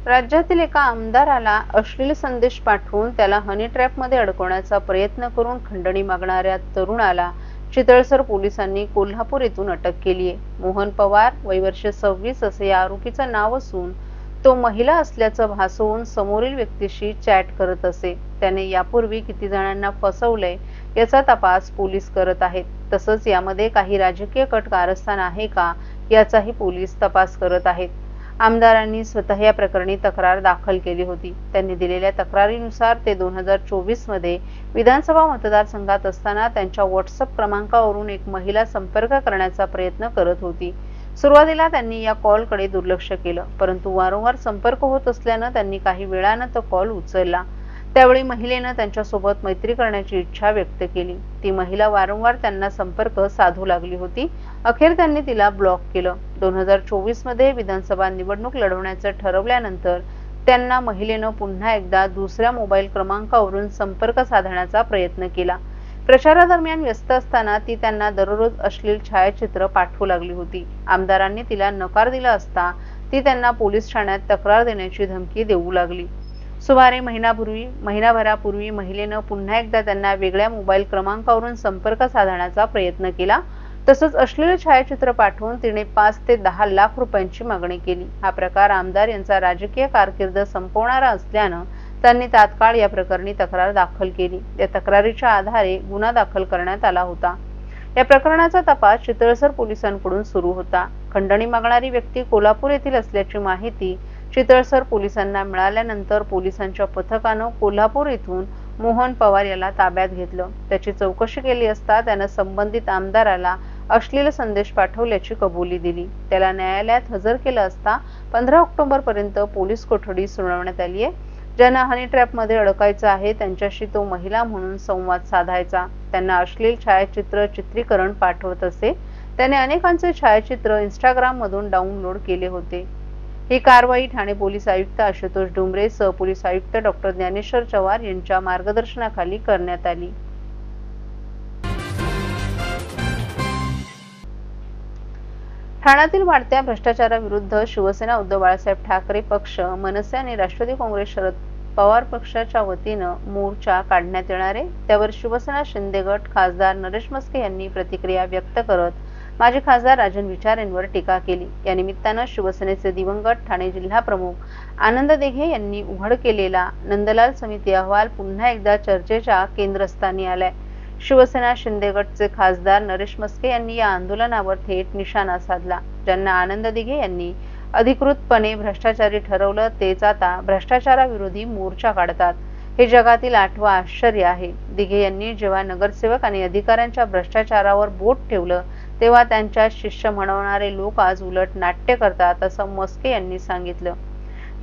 राज्यातील एका आमदाराला अश्लील संदेश पाठवून त्याला हनी ट्रॅपमध्ये अडकवण्याचा प्रयत्न करून खंडणी मागणाऱ्या तरुणाला चितळसर पोलिसांनी कोल्हापूर येथून अटक केली आहे। मोहन पवार वय वर्ष 26 असे या आरोपीचं नाव असून तो महिला असल्याचं भासवून समोरील व्यक्तीशी चॅट करत असे। त्याने यापूर्वी किती जणांना फसवलंय याचा तपास पोलीस करत आहेत। तसंच यामध्ये काही राजकीय कट कारस्थान आहे का याचाही पोलीस तपास करत आहेत। आमदारांनी स्वतः या प्रकरणी तक्रार दाखल केली होती। त्यांनी दिलेल्या तक्रारीनुसार ते 2024 मध्ये विधानसभा मतदारसंघात असताना त्यांच्या व्हॉट्सअप क्रमांकावरून एक महिला संपर्क करण्याचा प्रयत्न करत होती। सुरुवातीला त्यांनी या कॉलकडे दुर्लक्ष केलं, परंतु वारंवार संपर्क होत असल्यानं त्यांनी काही वेळानं तो कॉल उचलला। त्यावेळी महिलेनं त्यांच्यासोबत मैत्री करण्याची इच्छा व्यक्त केली। ती महिला वारंवार त्यांना संपर्क साधू लागली होती। अखेर त्यांनी तिला ब्लॉक केलं। 2024 मध्ये विधानसभा निवडणूक लढवण्याचं ठरवल्यानंतर त्यांना महिलेनं पुन्हा एकदा दुसऱ्या मोबाईल क्रमांकावरून संपर्क साधण्याचा प्रयत्न केला। प्रचारादरम्यान व्यस्त असताना ती त्यांना दररोज अश्लील छायाचित्र पाठवू लागली होती। आमदारांनी तिला नकार दिला असता ती त्यांना पोलीस ठाण्यात तक्रार देण्याची धमकी देऊ लागली। सुमारे महिनाभरापूर्वी महिलेनं पुन्हा एकदा त्यांना वेगळ्या मोबाईल क्रमांकावरून संपर्क साधण्याचा प्रयत्न केला। तसंच अश्लील छायाचित्र पाठवून तिने 5 ते 10 लाख रुपयांची मागणी केली। हा प्रकार आमदार यांचा राजकीय कारकीर्द संपवणारा असल्यानं त्यांनी तात्काळ या प्रकरणी तक्रार दाखल केली। या तक्रारीच्या आधारे गुन्हा दाखल करण्यात आला होता। या प्रकरणाचा तपास चितळसर पोलिसांकडून सुरू होता। खंडणी मागणारी व्यक्ती कोल्हापूर येथील असल्याची माहिती चितळसर पोलिसांना मिळाल्यानंतर पोलिसांच्या पथकानं कोल्हापूर येथून मोहन पवार याला ताब्यात घेतलं। त्याची चौकशी केली असता त्यानं संबंधित आमदाराला अश्लील संदेश पाठवल्याची कबुली दिली। त्याला न्यायालयात हजर केलं असता 15 ऑक्टोबर पर्यंत पोलीस कोठडी सुनावण्यात आली आहे। ज्यांना हनी ट्रॅपमध्ये अडकायचं आहे त्यांच्याशी तो महिला म्हणून संवाद साधायचा। त्यांना अश्लील छायाचित्र चित्रीकरण पाठवत असे। त्याने अनेकांचे छायाचित्र इंस्टाग्राम मधून डाउनलोड केले होते। ही कारवाई ठाणे पोलीस आयुक्त आशुतोष डुमरे, सहपोलीस आयुक्त डॉक्टर ज्ञानेश्वर चव्हाण यांच्या मार्गदर्शनाखाली करण्यात आली। ठाण्यातील वाढत्या भ्रष्टाचाराविरुद्ध शिवसेना उद्धव बाळासाहेब ठाकरे पक्ष, मनसे आणि राष्ट्रवादी काँग्रेस शरद पवार पक्षाच्या वतीनं मोर्चा काढण्यात येणार आहे। त्यावर शिवसेना शिंदे गट खासदार नरेश म्हस्के यांनी प्रतिक्रिया व्यक्त करत माजी खासदार राजन विचार यांवर टीका केली। या निमित्तानं शिवसेनेचे दिवंगत ठाणे जिल्हा प्रमुख आनंद दिघे यांनी उघड केलेला नंदलाल समिती अहवाल पुन्हा एकदा चर्चेच्या केंद्रस्थानी आलाय। शिवसेना शिंदे गटचे खासदार नरेश म्हस्के यांनी या आंदोलनावर थेट निशाणा साधला। ज्यांना आनंद दिघे यांनी अधिकृतपणे भ्रष्टाचारी ठरवलं तेच आता भ्रष्टाचाराविरोधी मोर्चा काढतात। हे जगातील 8वं आश्चर्य आहे। दिघे यांनी जेव्हा नगरसेवक आणि अधिकाऱ्यांच्या भ्रष्टाचारावर बोट ठेवलं तेव्हा त्यांच्या शिष्य म्हणवणारे लोक आज उलट नाट्य करतात असं म्हस्के यांनी सांगितलं।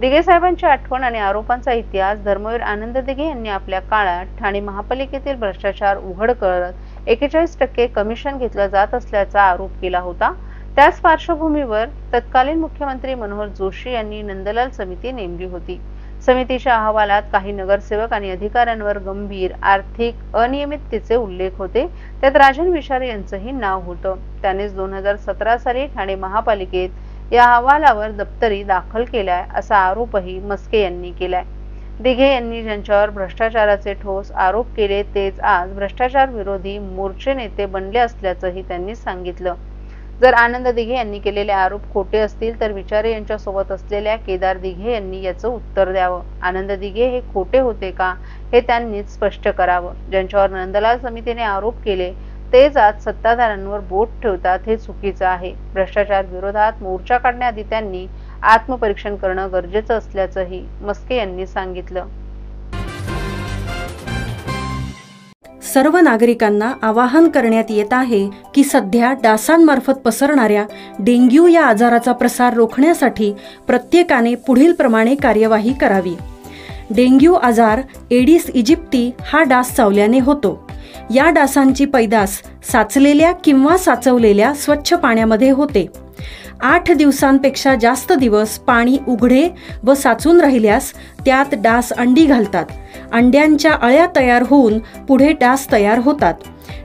दिघे साहेबांची आठवण आणि आरोपांचा इतिहास धर्मवीर आनंद दिघे यांनी आपल्या काळात ठाणे महापालिकेतील भ्रष्टाचार उघड करत 41% कमिशन घेतलं जात असल्याचा आरोप केला होता। त्याच पार्श्वभूमीवर तत्कालीन मुख्यमंत्री मनोहर जोशी यांनी नंदलाल समिती नेमली होती। समितीच्या अहवालात काही नगरसेवक आणि अधिकाऱ्यांवर गंभीर आर्थिक अनियमिततेचे उल्लेख होते। त्यात राजन विचार यांचंही नाव होतं। त्यानेच 2017 साली ठाणे महापालिकेत या अहवालावर दप्तरी दाखल केलाय असा आरोपही म्हस्के यांनी केलाय। दिघे यांनी ज्यांच्यावर भ्रष्टाचाराचे ठोस आरोप केले तेच आज भ्रष्टाचार विरोधी मोर्चे नेते बनले असल्याचंही त्यांनी सांगितलं। जर आनंद दिघे यांनी केलेले आरोप खोटे असतील तर विचारे यांच्या सोबत असलेल्या केदार दिघे यांनी याचं उत्तर द्यावं। आनंद दिघे हे खोटे होते का हे त्यांनीच स्पष्ट करावं। ज्यांच्यावर नंदलाल समितीने आरोप केले तेच आज सत्ताधाऱ्यांवर बोट ठेवतात हे चुकीचं आहे। भ्रष्टाचार विरोधात मोर्चा काढण्याआधी त्यांनी आत्मपरीक्षण करणं गरजेचं असल्याचंही म्हस्के यांनी सांगितलं। सर्व नागरिकांना आवाहन करण्यात येत आहे की सध्या डासांमार्फत पसरणाऱ्या डेंग्यू या आजाराचा प्रसार रोखण्यासाठी प्रत्येकाने पुढील प्रमाणे कार्यवाही करावी। डेंग्यू आजार एडिस इजिप्ती हा डास चावल्याने होतो। या डासांची पैदास साचलेल्या किंवा साचवलेल्या स्वच्छ पाण्यामध्ये होते। 8 दिवसांपेक्षा जास्त दिवस पाणी उघडे व साचून राहिल्यास त्यात डास अंडी घालतात। अंड्यांच्या अळ्या तयार होऊन पुढे डास तयार होतात।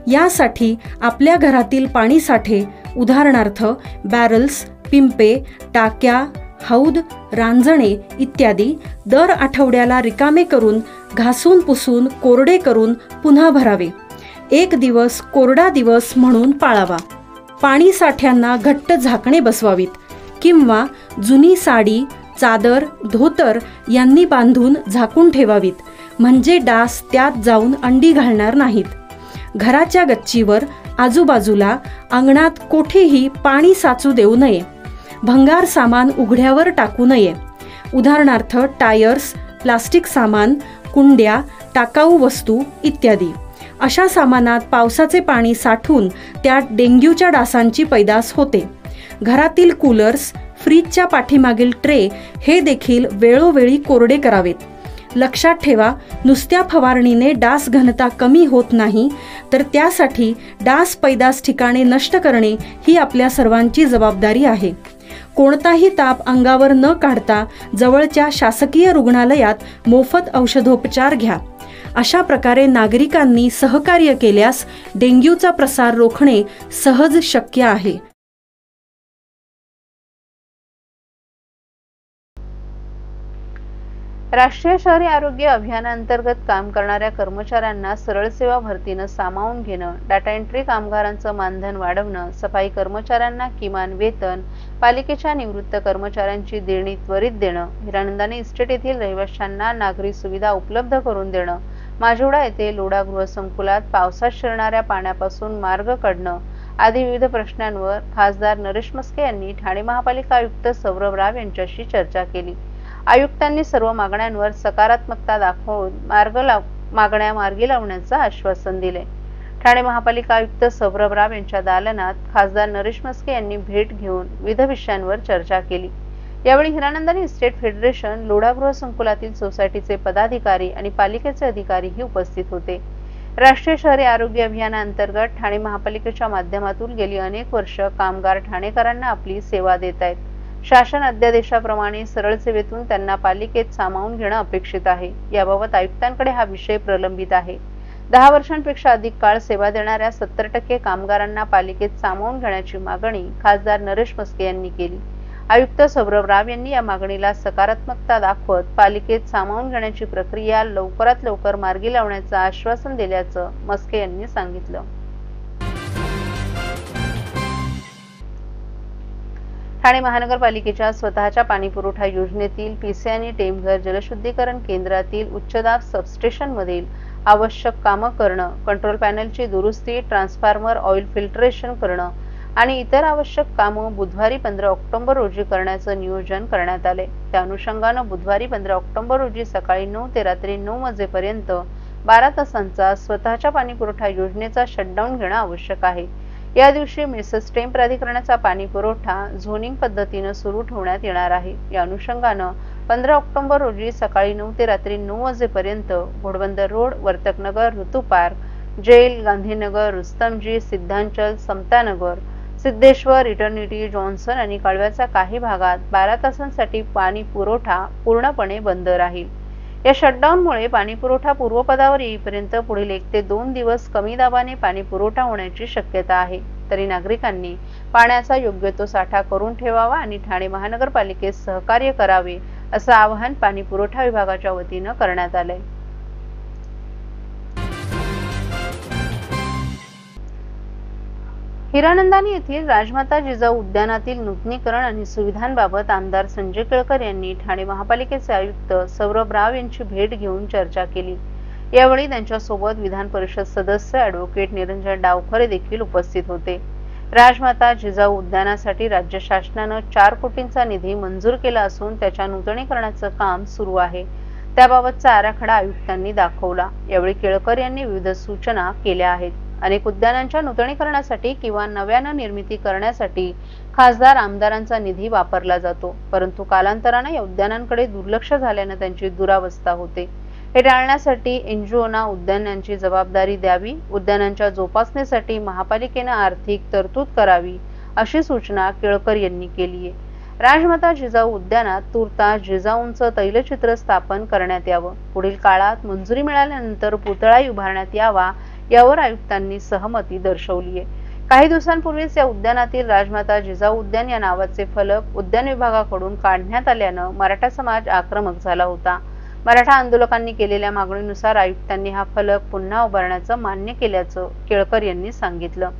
यासाठी आपल्या घरातील पाणी साठे उदाहरणार्थ बॅरल्स, पिंपे, टाक्या, हौद, रांजणे इत्यादी दर आठवड्याला रिकामे करून घासून पुसून कोरडे करून पुन्हा भरावे. 1 दिवस कोरडा दिवस म्हणून पाळावा. पाणी साठ्यांना घट्ट झाकणे बसवावीत किंवा जुनी साडी, चादर, धोतर यांनी बांधून झाकून ठेवावीत, म्हणजे डास त्यात जाऊन अंडी घालणार नाहीत. घराच्या गच्चीवर, आजूबाजूला, अंगणात कोठेही पाणी साचू देऊ नये. भंगार सामान उघड्यावर टाकू नये. उदाहरणार्थ टायर्स, प्लास्टिक सामान, कुंड्या, टाकाऊ वस्तू इत्यादी. अशा सामानात पावसाचे पाणी साठून त्यात डेंग्यूच्या डासांची पैदास होते. घरातील कूलर्स, फ्रीजच्या पाठीमागील ट्रे हे देखील वेळोवेळी कोरडे करावेत. लक्षात ठेवा, नुसत्या फवारणीने डास घनता कमी होत नाही, तर त्यासाठी डास पैदास ठिकाणे नष्ट करणे ही आपल्या सर्वांची जबाबदारी आहे. कोणताही ताप अंगावर न काढता जवळच्या शासकीय रुग्णालयात मोफत औषधोपचार घ्या. अशा प्रकारे नागरिकांनी सहकार्य केल्यास डेंग्यूचा प्रसार रोखणे सहज शक्य आहे. राष्ट्रीय शहरी आरोग्य अभियानांतर्गत काम करणाऱ्या कर्मचाऱ्यांना सरळ सेवा भरतीनं सामावून घेणं, डाटा एंट्री कामगारांचं मानधन वाढवणं, सफाई कर्मचाऱ्यांना किमान वेतन, पालिकेच्या निवृत्त कर्मचाऱ्यांची देणी त्वरित देणं, हिरानंदानी इस्टेट येथील रहिवाशांना नागरी सुविधा उपलब्ध करून देणं, माजिवडा येथे लोढा गृहसंकुलात पावसात शिरणाऱ्या पाण्यापासून मार्ग काढणं आदी विविध प्रश्नांवर खासदार नरेश मस्के यांनी ठाणे महापालिका आयुक्त सौरभ राव यांच्याशी चर्चा केली. आयुक्तांनी सर्व मागण्यांवर सकारात्मकता दाखवून मागण्या मार्गी लावण्याचं आश्वासन दिले. ठाणे महापालिका आयुक्त सौरभ राव यांच्या दालनात खासदार नरेश मस्के यांनी भेट घेऊन विविध विषयांवर चर्चा केली. यावेळी हिरानंदानी इस्टेट फेडरेशन, लोढा गृहसंकुलातील सोसायटीचे पदाधिकारी आणि पालिकेचे अधिकारीही उपस्थित होते. राष्ट्रीय शहरी आरोग्य अभियानांतर्गत ठाणे महापालिकेच्या माध्यमातून गेली अनेक वर्ष कामगार ठाणेकरांना आपली सेवा देत आहेत. शासन अध्यादेशाप्रमाणे सरळ सेवेतून त्यांना पालिकेत सामावून घेणं अपेक्षित आहे. याबाबत आयुक्तांकडे हा विषय प्रलंबित आहे. 10 वर्षांपेक्षा अधिक काळ सेवा देणाऱ्या 70% कामगारांना पालिकेत सामावून घेण्याची मागणी खासदार नरेश मस्के यांनी केली. आयुक्त सौरभ राव यांनी या मागणीला सकारात्मकता दाखवत पालिकेत सामावून घेण्याची प्रक्रिया लवकरात लवकर मार्गी लावण्याचं आश्वासन दिल्याचं मस्के यांनी सांगितलं. ठाणे महानगरपालिकेच्या स्वतःच्या पाणीपुरवठा योजनेतील पीसी आणि टेमघर जलशुद्धीकरण केंद्रातील उच्चदाब सबस्टेशनमधील आवश्यक कामं करणं, कंट्रोल पॅनलची दुरुस्ती, ट्रान्सफॉर्मर ऑइल फिल्टरेशन करणं आणि इतर आवश्यक कामं बुधवारी 15 ऑक्टोबर रोजी करण्याचं नियोजन करण्यात आले. त्या अनुषंगानं बुधवारी 15 ऑक्टोबर रोजी सकाळी 9 ते रात्री 9 वाजेपर्यंत 12 तासांचा स्वतःच्या पाणीपुरवठा योजनेचा शटडाऊन घेणं आवश्यक आहे. या दिवशी मेसर्स टेम प्राधिकरणाचा पाणी पुरवठा झोनिंग पद्धतीनं सुरू ठेवण्यात येणार आहे. या अनुषंगानं 15 ऑक्टोबर रोजी सकाळी 9 ते रात्री 9 वाजेपर्यंत Ghodbunder road, Vartaknagar, Ritu park, jail, Gandhinagar, Rustomjee, Siddhachal, Samtanagar, Siddheshwar, eternity, Johnson आणि कळव्याच्या काही भागात 12 तासांसाठी पाणी पुरवठा पूर्णपणे बंद राहील. या शटडाऊनमुळे पाणी पुरवठा पूर्वपदावर येईपर्यंत पुढील 1 ते 2 दिवस कमी दाबाने पाणी पुरवठा होण्याची शक्यता आहे. तरी नागरिकांनी पाण्याचा योग्य तो साठा करून ठेवावा आणि ठाणे महानगरपालिकेस सहकार्य करावे असं आवाहन पाणी पुरवठा विभागाच्या वतीनं करण्यात आलंय. हिरानंदानी येथील राजमाता जिजाऊ उद्यानातील नूतनीकरण आणि सुविधांबाबत आमदार संजय केळकर यांनी ठाणे महापालिकेचे आयुक्त सौरभ राव यांची भेट घेऊन चर्चा केली. यावेळी त्यांच्यासोबत विधान परिषद सदस्य ॲडव्होकेट निरंजन डावखरे देखील उपस्थित होते. राजमाता जिजाऊ उद्यानासाठी राज्य शासनानं 4 कोटींचा निधी मंजूर केला असून त्याच्या नूतनीकरणाचं काम सुरू आहे. त्याबाबतचा आराखडा आयुक्तांनी दाखवला. यावेळी केळकर यांनी विविध सूचना केल्या आहेत. अनेक उद्यानांच्या नूतनीकरणासाठी किंवा नव्यानं निर्मिती करण्यासाठी खासदार आमदारांचा निधी वापरला जातो, परंतु कालांतराने या उद्यानांकडे दुर्लक्ष झाल्यानं त्यांची दुरावस्था होते. हे टाळण्यासाठी एनजीओना उद्यानांची जबाबदारी द्यावी, उद्यानांच्या जोपासनेसाठी महापालिकेनं आर्थिक तरतूद करावी अशी सूचना केळकर यांनी केली आहे. राजमाता जिजाऊ उद्यानात तुर्तास जिजाऊंचं तैलचित्र स्थापन करण्यात यावं. पुढील काळात मंजुरी मिळाल्यानंतर पुतळाही उभारण्यात यावा यावर आयुक्तांनी सहमती दर्शवली आहे. काही दिवसांपूर्वीच या उद्यानातील राजमाता जिजाऊ उद्यान या नावाचे फलक उद्यान विभागाकडून काढण्यात आल्यानं मराठा समाज आक्रमक झाला होता. मराठा आंदोलकांनी केलेल्या मागणीनुसार आयुक्तांनी हा फलक पुन्हा उभारण्याचं मान्य केल्याचं केळकर यांनी सांगितलं.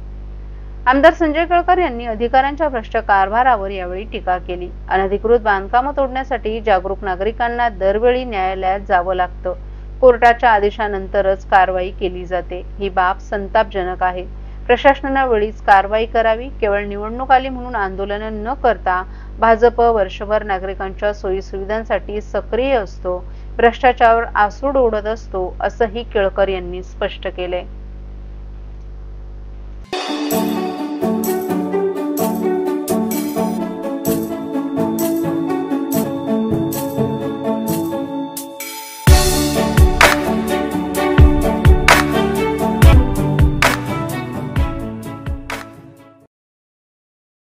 आमदार संजय केळकर यांनी अधिकाऱ्यांच्या भ्रष्ट कारभारावर यावेळी टीका केली. अनधिकृत बांधकामं तोडण्यासाठी जागरूक नागरिकांना दरवेळी न्यायालयात जावं लागतं. कोर्टाच्या आदेशानंतरच कारवाई केली जाते. ही बाब संतापजनक आहे. प्रशासनानं वेळीच कारवाई करावी. केवळ निवडणूक आली म्हणून आंदोलन न करता भाजप वर्षभर नागरिकांच्या सोयीसुविधांसाठी सक्रिय असतो, भ्रष्टाचारावर आसूड ओढत असतो, असंही केळकर यांनी स्पष्ट केलंय.